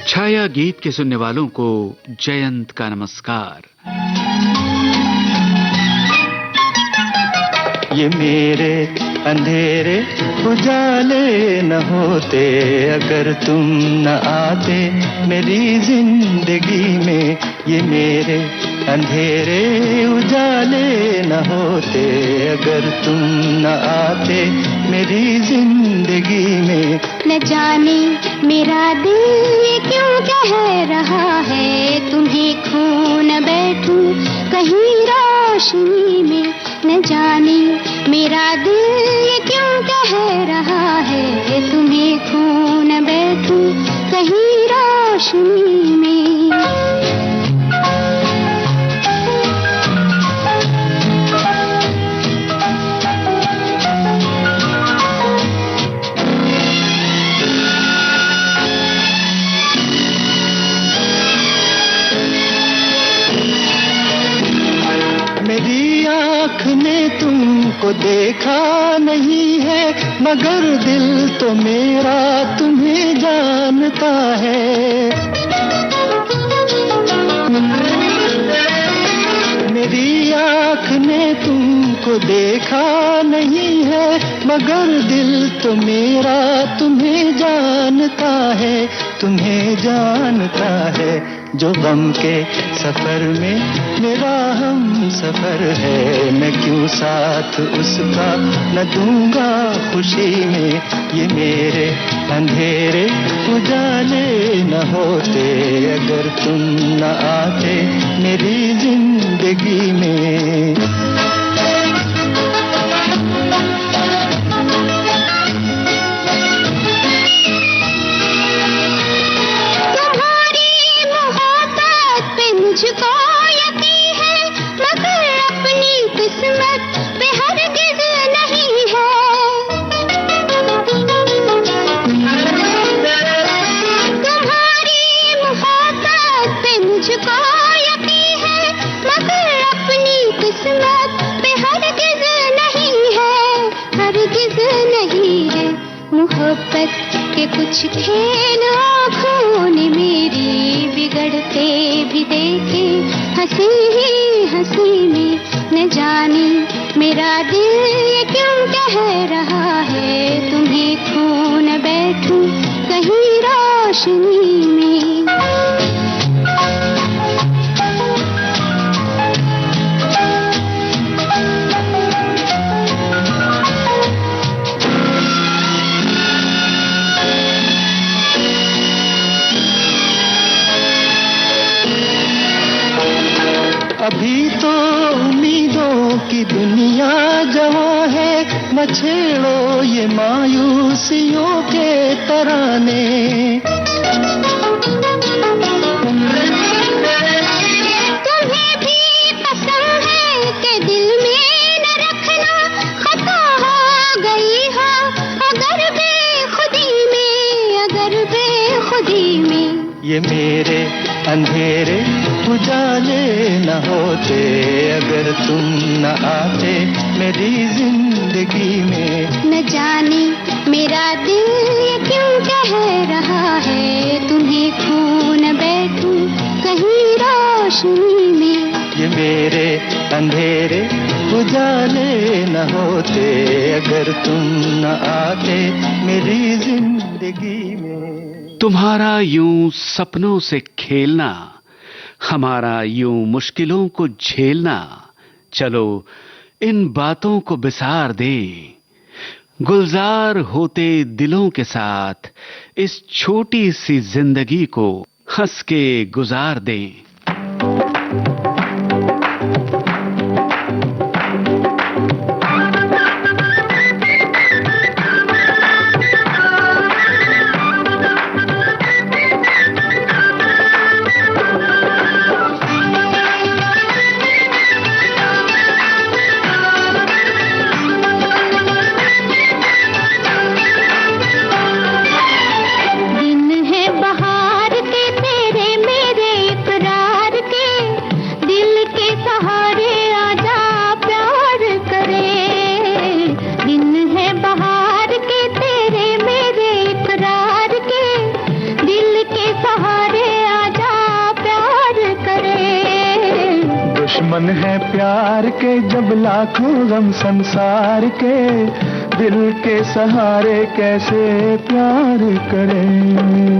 छाया गीत के सुनने वालों को जयंत का नमस्कार। ये मेरे अंधेरे उजाले न होते अगर तुम न आते मेरी जिंदगी में। ये मेरे अंधेरे उजाले न होते अगर तुम न आते मेरी जिंदगी में। न जाने मेरा दिल ये क्यों कह रहा है तुम्हें खो न बैठूं कहीं रोशनी में। न जाने मेरा दिल ये क्यों कह रहा है तुम्हें खो न बैठूं कहीं रोशनी में। मेरी आँख ने तुमको देखा नहीं है मगर दिल तो मेरा तुम्हें जानता है। मेरी आँख ने तुमको देखा नहीं है मगर दिल तो मेरा तुम्हें जानता है, तुम्हें जानता है। जो गम के सफर में मेरा हम सफर है मैं क्यों साथ उसका न दूंगा खुशी में। ये मेरे अंधेरे उजाले न होते अगर तुम न आते मेरी जिंदगी में। मुझको यकीन है मगर अपनी किस्मत पे हरगिज़ नहीं है। तुम्हारी मोहब्बत पे मुझको यकीन है मगर अपनी किस्मत पे हरगिज़ नहीं है, हरगिज़ नहीं है। मोहब्बत के कुछ खेल आँखों ने मेरी बिगड़ते भी देखे हंसी ही हंसी में। न जाने मेरा दिल ये क्यों कह रहा है तुम्हें खो न बैठूं कहीं रोशनी में। अभी तो उम्मीदों की दुनिया जवां है न छेड़ो ये मायूसियों के तराने। तुम्हें भी पसंद है कि दिल में न रखना खता हो गई हो अगर बेखुदी में, अगर बेखुदी में। ये मेरे अंधेरे उजाले न होते अगर तुम न आते मेरी जिंदगी में। न जाने मेरा दिल ये क्यों कह रहा है तुम्हें खो न बैठूं कहीं रोशनी में। ये मेरे अंधेरे उजाले न होते अगर तुम न आते मेरी जिंदगी में। तुम्हारा यूं सपनों से खेलना, हमारा यूं मुश्किलों को झेलना, चलो इन बातों को बिसार दें। गुलजार होते दिलों के साथ इस छोटी सी जिंदगी को हंस के गुजार दें। दिन है बहार के तेरे मेरे इकरार दुश्मन है प्यार के जब लाखों गम संसार के, दिल के सहारे कैसे प्यार करें।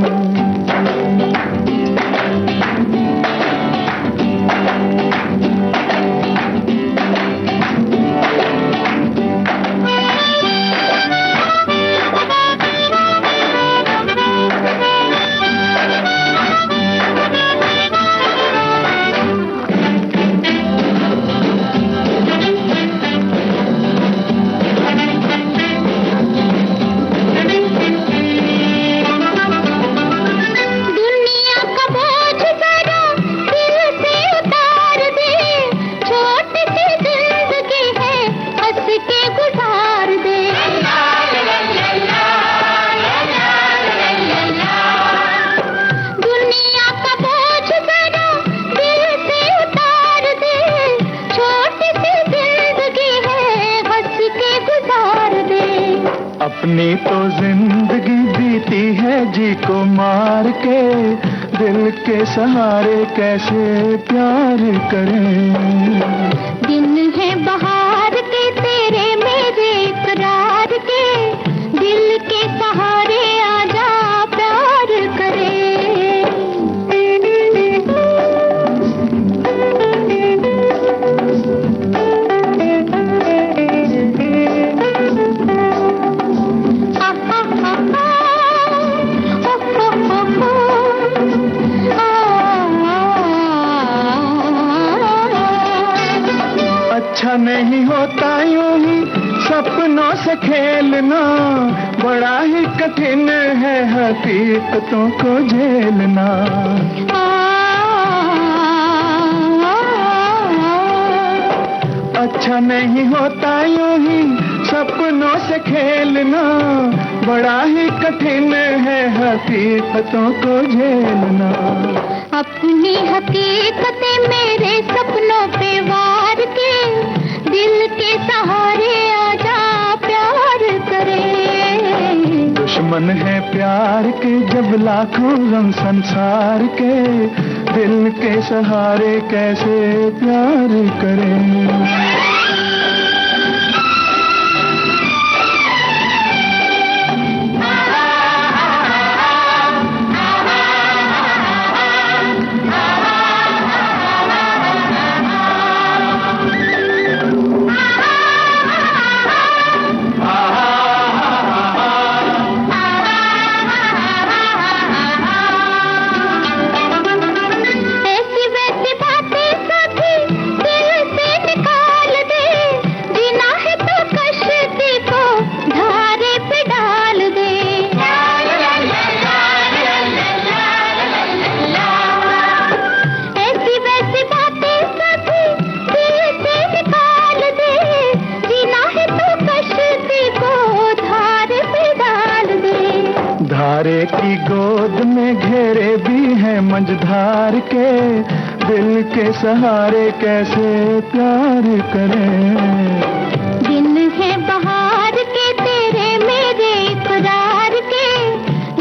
अपनी तो जिंदगी बीती है जी को मार के, दिल के सहारे कैसे प्यार करें। दिन है बहार के तेरे मेरे इकरार के, दिल के सहारे आजा प्यार करें। अच्छा नहीं होता यूं ही सपनों से खेलना, बड़ा ही कठिन है हकीकतों को झेलना। अच्छा नहीं होता यूं ही सपनों से खेलना, बड़ा ही कठिन है हकीकतों को झेलना। अपनी हकीकतें मेरे सपनों पे वार के, दिल के सहारे आजा प्यार करें। दुश्मन है प्यार के जब लाखों गम संसार के, दिल के सहारे कैसे प्यार करें। धारे की गोद में घेरे भी हैं मंझधार के, दिल के सहारे कैसे प्यार करें। दिन है बहार के तेरे मेरे इकरार के,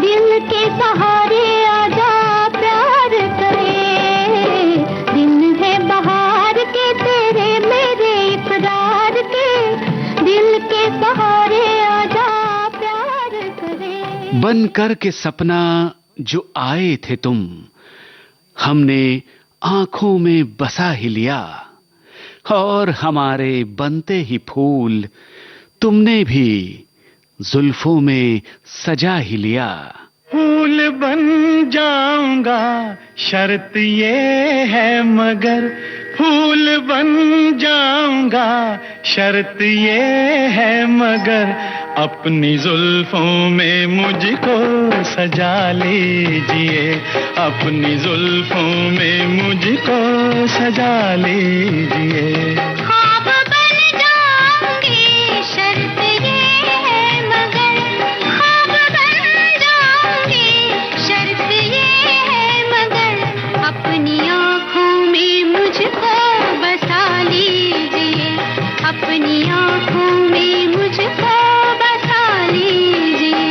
दिल के सहारे आजा प्यार करें। दिन है बहार के तेरे मेरे इकरार के, दिल के सहारे आजा प्यार करें। बन कर के सपना जो आए थे तुम, हमने आंखों में बसा ही लिया, और हमारे बनते ही फूल तुमने भी जुल्फों में सजा ही लिया। फूल बन जाऊंगा शर्त ये है मगर, फूल बन जाऊंगा शर्त ये है मगर, अपनी जुल्फों में मुझको सजा लीजिए, अपनी जुल्फों में मुझको सजा लीजिए। ख्वाब बन जाऊंगी शर्त ये है मगर, ख्वाब बन जाऊंगी शर्त ये है मगर, अपनी आँखों में मुझको बसा लीजिए, अपनी आँखों में मुझको बसा लीजिए।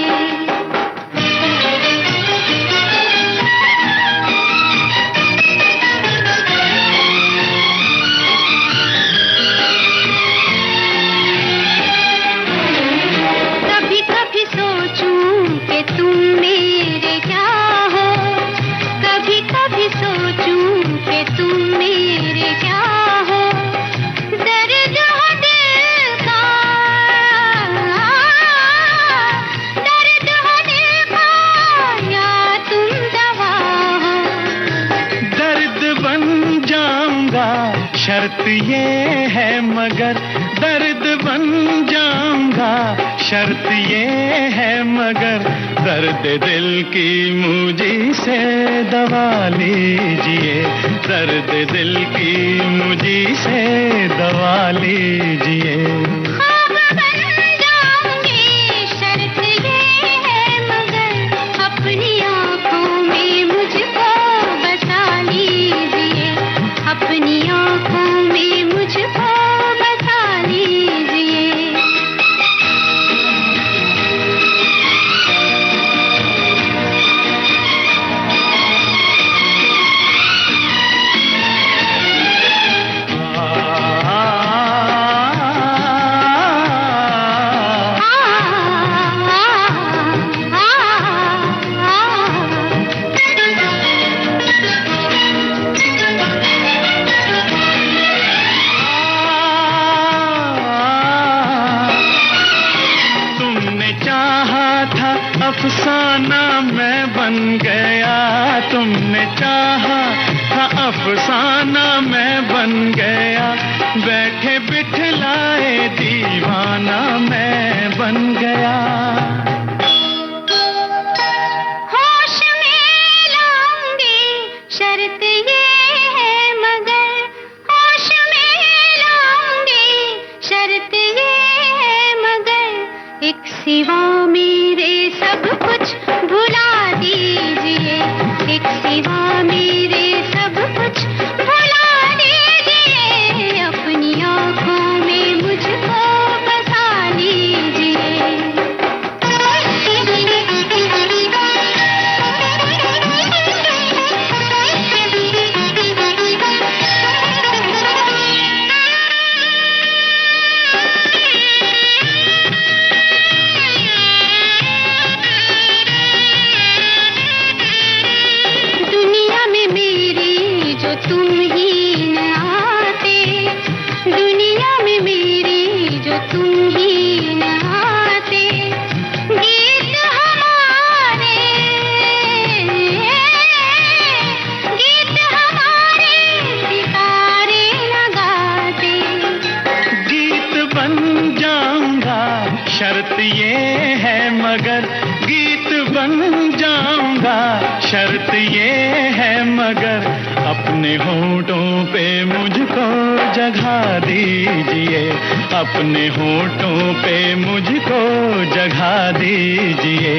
शर्त ये है मगर दर्द बन जाऊंगा, शर्त ये है मगर दर्द दिल की मुझी से दवा लीजिए, दर्द दिल की मुझी से दवा लीजिए। अफसाना मैं बन गया, तुमने चाहा था अफसाना मैं बन गया, बैठे बिठलाए दीवाना मैं बन गया। होश में लाऊंगी शर्त ये है मगर, होश में लाऊंगी शर्त ये है मगर, एक सिवा मेरे सब कुछ भुला दीजिए, एक सिवा मेरे सब कुछ भुला दीजिए, अपनी आँखों में मुझको बसा लीजिए। शर्त ये है मगर गीत बन जाऊंगा, शर्त ये है मगर अपने होठों पे मुझको जगह दीजिए, अपने होठों पे मुझको जगह दीजिए।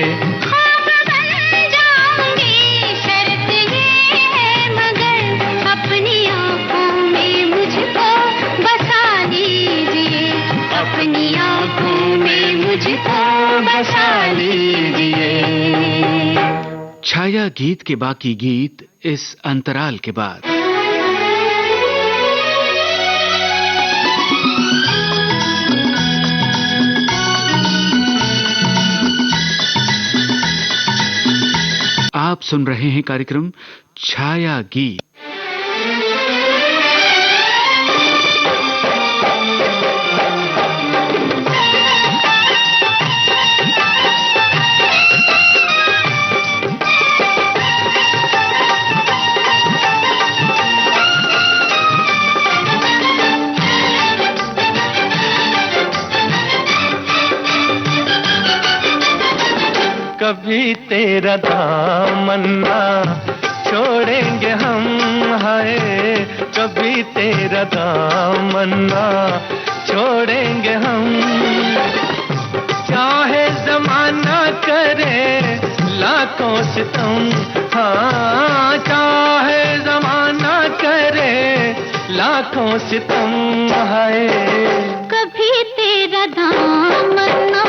छाया गीत के बाकी गीत इस अंतराल के बाद। आप सुन रहे हैं कार्यक्रम छाया गीत। कभी तेरा दामन ना छोड़ेंगे हम, हाय कभी तेरा दामन ना छोड़ेंगे हम, चाहे जमाना करे लाखों सितम, हाँ चाहे जमाना करे लाखों सितम, हाय कभी तेरा दामन ना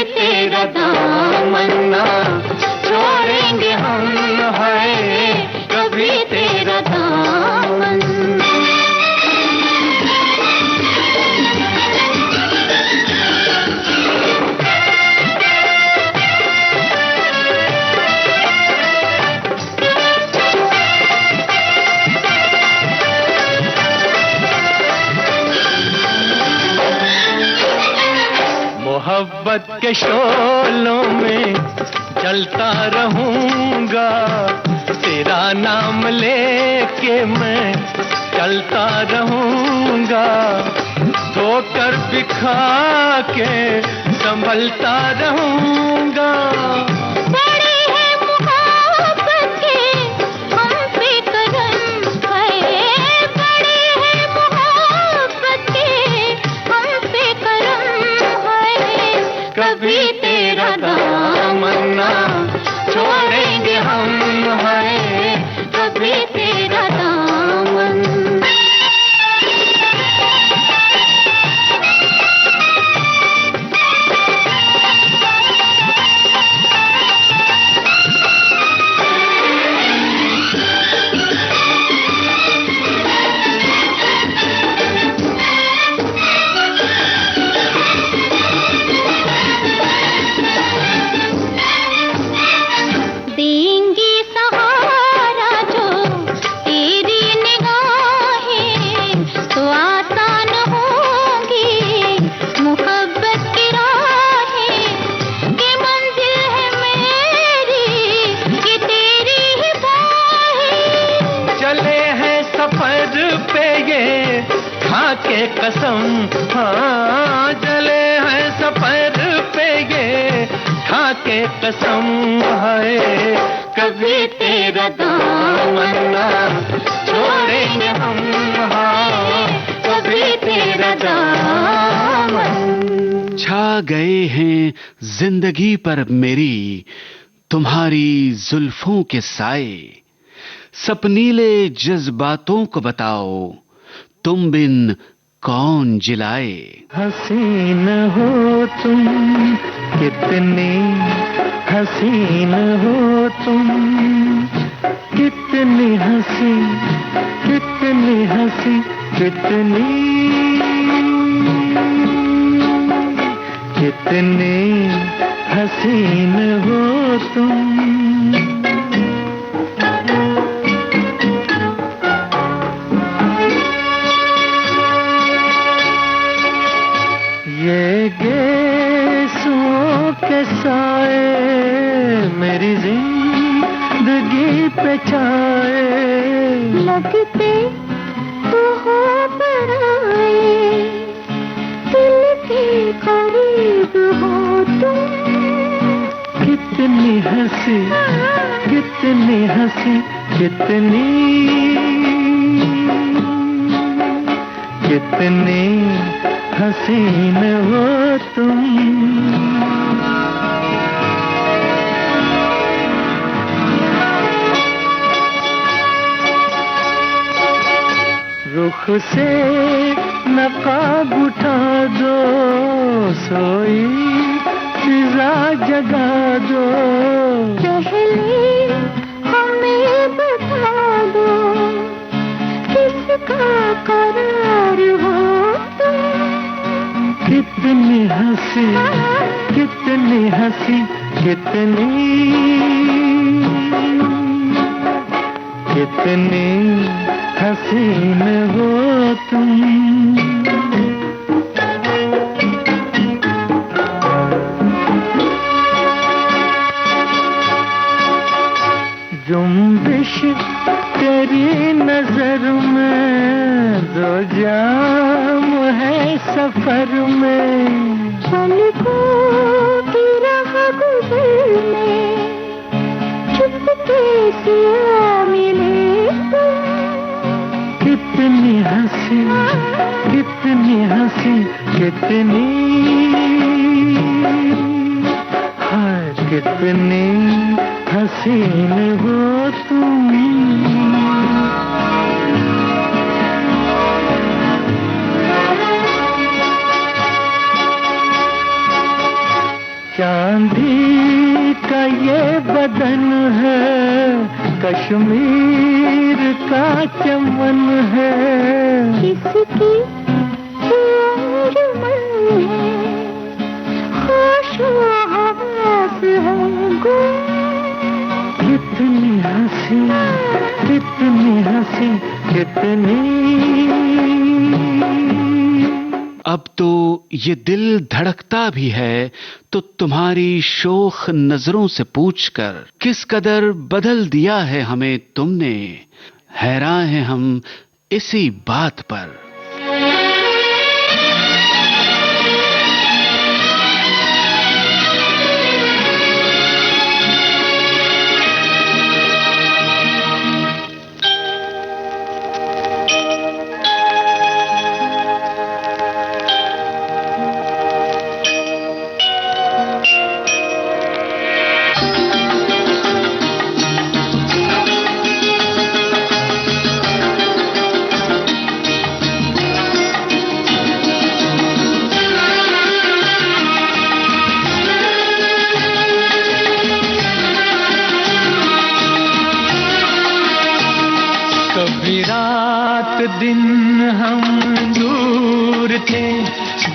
तेरा दामन ना छोड़ेंगे हम, है मोहब्बत के शोलों में जलता रहूंगा, तेरा नाम लेके मैं चलता रहूंगा, धोकर बिखा के संभलता रहूंगा। बड़े हैं मोहब्बत के हम पे करम है, बड़े हैं मोहब्बत के हम पे करम है। कभी तेरा दामन ना छोड़ेंगे हम, है कभी तेरा दामन। देंगी सहारा जो तेरी निगाहें, तो आसान होगी मोहब्बत की राहें। कि मंजिल है मेरी, कि तेरी ही बाहें। चले हैं सफर पे ये खा के कसम, हाँ चले हैं सफर पे ये खा के कसम, है कभी तेरा दामन ना छोड़ेंगे हम, हाँ कभी तेरा दामन। छा गए हैं जिंदगी पर मेरी तुम्हारी जुल्फों के साए, सपनीले जज्बातों को बताओ तुम बिन कौन जिलाए। हसीन हो तुम कितनी, हसीन हो तुम कितनी हंसी, कितनी हंसी, कितनी कितनी हसीन हो तुम। ये गेसों के साए मेरी जिंदगी पे छाए, लगते तो हो पराए, दिल के करीब हो तुम। कितनी हंसी, कितनी हंसी, कितनी कितनी हसीन हो तुम। रुख से नकाब उठा दो, सोई फिजा जगा दो, पहले हमें बता दो किसका करार हो तुम। कितनी हंसी, कितनी हंसी, कितनी कितनी हसीन हो तुम। जुम्बिश तेरी नजर में, दो जाम है सफर में, पलकों की राह गुजर में चुपके से आ मिले तुम। कितनी हंसी, कितनी हंसी, कितनी हाय कितनी हसीन हो तुम। चांदी का ये बदन है, कश्मीर का चमन है, किसकी अंजुमन है, ख्वाहिशों हवास है गुम। कितनी हंसी, कितनी हंसी, कितनी। अब तो ये दिल धड़कता भी है तो तुम्हारी शोख नजरों से पूछकर किस कदर बदल दिया है हमें तुमने, हैरान हैं हम इसी बात पर। कभी रात दिन हम दूर थे,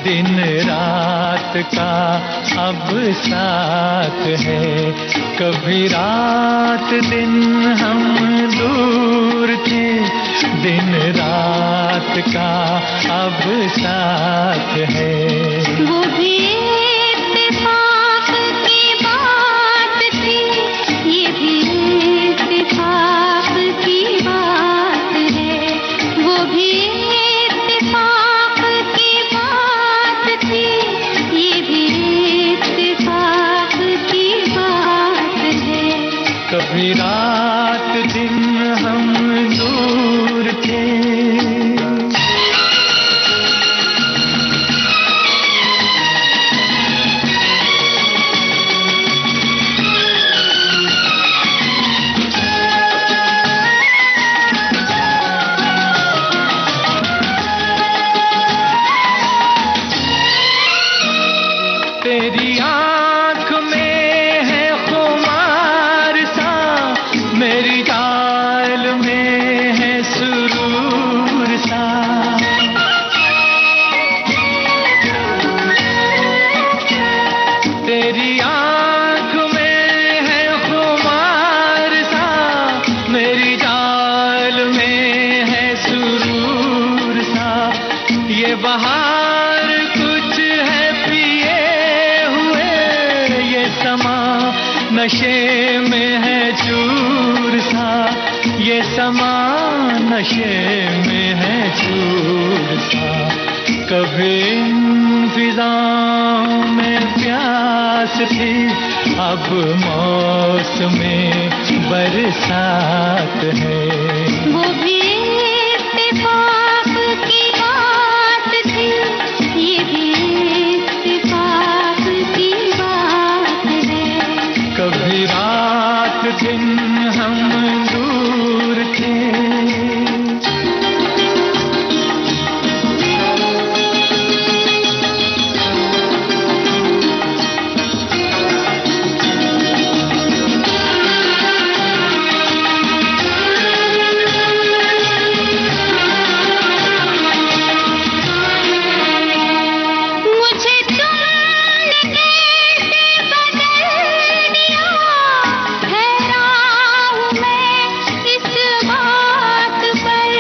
दिन रात का अब साथ है। कभी रात दिन हम दूर थे, दिन रात का अब साथ है। वो भी इत्तेफाक की बात थी, ये भी इत्तेफाक की बात है। वो भी इत्तेफाक की बात थी, ये भी इत्तेफाक की बात है। कभी रात दिन हम दूर थे। तेरी आँख में है खुमार सा, मेरी चाल में है सुरूर सा। तेरी आँख में है खुमार सा, मेरी चाल में है सुरूर सा। ये बहार कुछ है पिए हुए, ये समा नशे में है चूर सा। ये समा नशे में है चूर सा। कभी इन फिजाओं में प्यास थी, अब मौसमे बरसात है। वो भी इत्तेफाक की बात थी, ये भी इत्तेफाक की बात है। कभी रात दिन हम दूर थे। मुझे तुमने कैसे बदल दिया, हैरान हूँ मैं इस बात पर।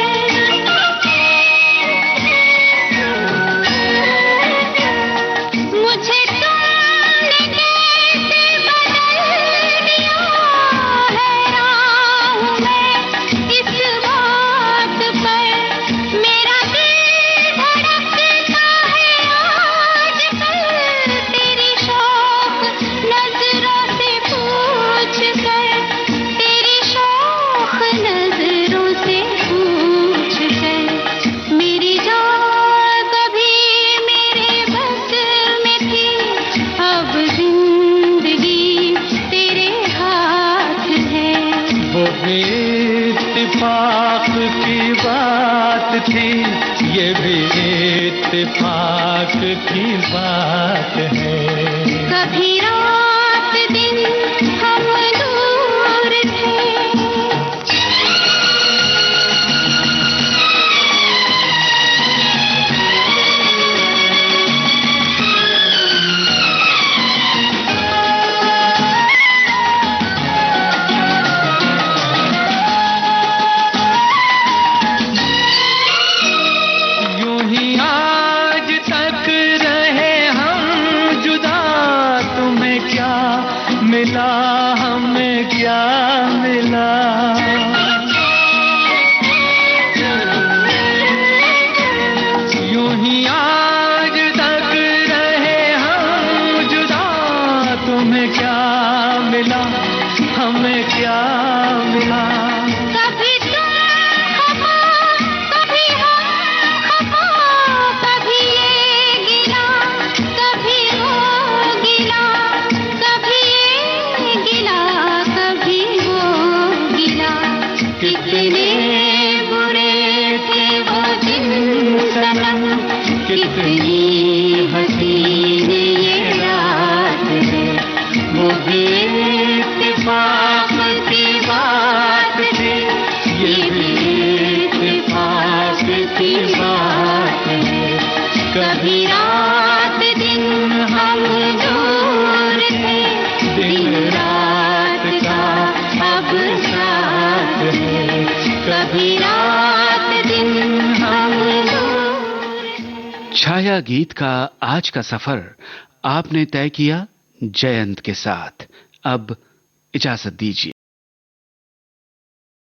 मुझे तुमने कैसे बदल दिया, हैरान हूँ मैं इस बात पर। मेरा दिल धड़कता है आजकल, तेरी शौक नजरों से पूछ कर। तेरी शौक नजरों से पूछ कर। मेरी जान कभी मेरे बस में थी, अब जिंदगी तेरे हाथ है। वो भी इत्तेफाक की बात थी, ये भी इत्तेफाक की बात है। कभी रात दिन हम दूर थे। यूं ही आज तक हमें क्या मिला, हमें क्या मिला। कभी तुम खफा, कभी हम खफा, कभी ये गिला, कभी वो गिला, कभी ये गिला, कभी वो गिला। कितने बुरे थे वो दिन सनम, कितनी हसीन ये रात है। वो भी इत्तेफाक की बात थी, ये भी इत्तेफाक की बात है। कभी रात दिन हम दूर थे, दिन रात का अब साथ है। कभी रात दिन हम दूर। छाया गीत का आज का सफर आपने तय किया जयंत के साथ। अब इजाजत दीजिए।